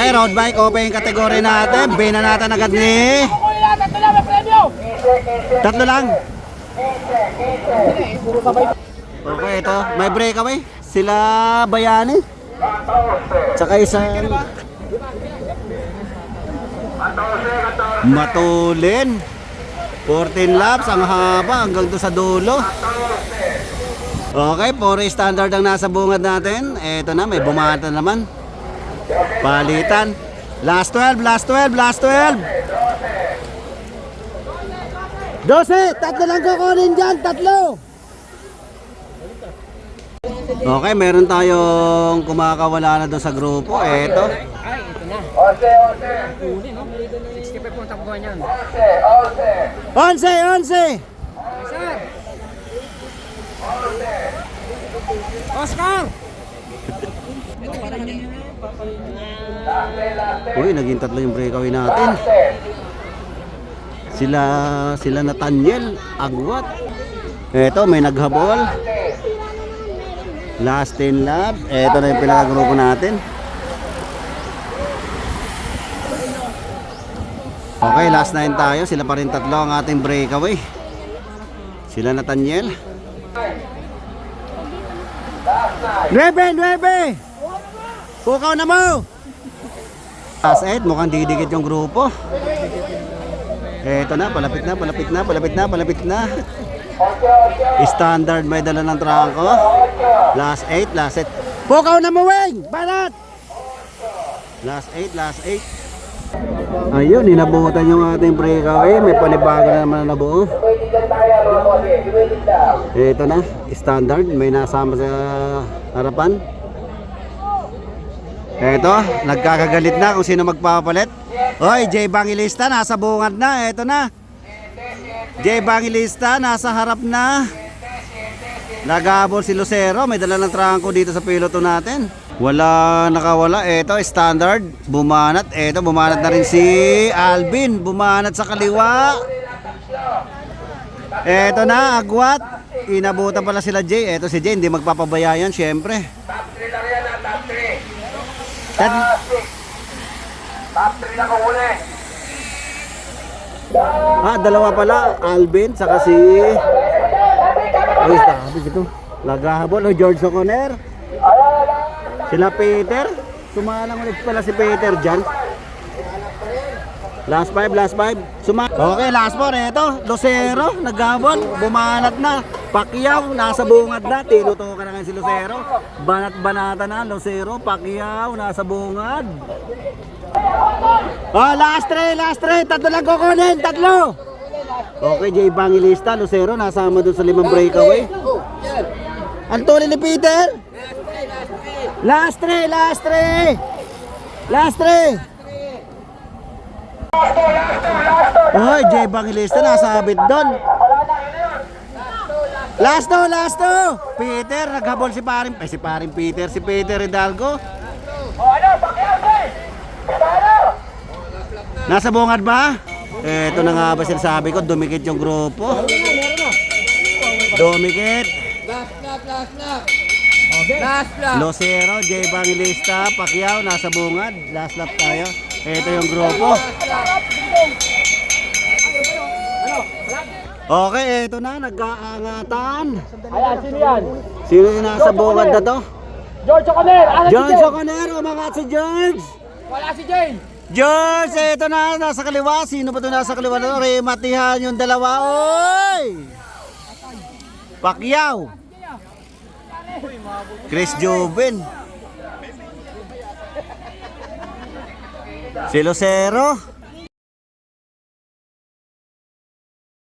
Okay, road bike open category natin. Bina natin agad ni. Tatlo lang. Okay, ito. May breakaway. Sila Bayani. Tsaka isang Matulin. 14 laps, ang haba hanggang doon sa dulo. Okay, 4 standard ang nasa bungad natin. Eto na, may bumata naman. Palitan. Last 12, last 12, last 12. 12, tatlo lang kukunin dyan, tatlo. Okay, meron tayong kumakawala na doon sa grupo. Eto. Ay, ito na. 65 po ang takbuhan yan. 11, 11. Sir! Oscar! Uy, naging tatlo yung breakaway natin. Sila Nathaniel Agwat. Eto, may naghabol. Last 10 lap. Eto na yung pinakagrupo natin. Okay, last 9 tayo. Sila pa rin tatlo ang ating breakaway. Sila Nathaniel. 9. Pukaw na mo. Last 8, mukhang didikit yung grupo. Eto na, palapit na, palapit na, palapit na, palapit na. Standard may dala ng trangko. Last 8, last 8. Pukaw na mo, Weng! Banat! Last 8, last 8. Ayun, inabutan yung ating breakaway. May panibago na naman na nabuo. Ito na, standard. May nasama sa harapan. Ito, nagkakagalit na kung sino magpapalit. Hoy, J Bangilista, nasa bungad na. Ito na. J Bangilista, nasa harap na. Nagabol si Lucero. May dala ng trangko dito sa piloto natin. Wala nakawala. Ito, standard. Bumanat. Ito, bumanat na rin si Alvin. Bumanat sa kaliwa. Ito na, Agwat. Inabutan pala sila Jay. Ito si Jay, hindi magpapabaya yan, syempre. Top 3 lang yan, top 3. Tad Top 3 lang kahuli. dalawa pala. Alvin, saka si... Ay, sabi ito. Lagahabol. O, George O'Connor. Sila Peter. Sumalang ulit pala si Peter dyan. Last 5, last 5. Okay, last 4. Ito, Lucero. Naghabol. Bumanat na. Pacquiao, nasa bungad na. Tinutukan na nga si Lucero. Banat-banata na. Lucero, Pacquiao, nasa bungad. Oh, last 3, last 3. Tatlo lang kukunin. Tatlo. Okay, J Bangilista. Lucero, nasama dun sa 5 breakaway. Ang tuloy ni Peter. Last 3, last 3. Last 3. Oy, J Bangilista nasabit doon. Last 2, last 2. Peter, naghabol si paring Peter, si Peter Hidalgo. Nasa bungad ba? Eto na nga ba sinasabi ko, dumikit yung grupo. Dumikit. Last lap. Lucero, J Bangilista, Pacquiao, nasa bungad. Last lap tayo. Ito yung grupo. Okay, ito na, nag-aangatan. Ayan, sino yan? Sino yung nasa bungad na to? George O'Connor! George O'Connor, umangat si George. Wala si Jane! George, ito na, nasa kaliwa. Sino ba ito nasa kaliwa na to? Rematihan yung dalawa. Oy! Pacquiao. Chris Joven. Si Lucero.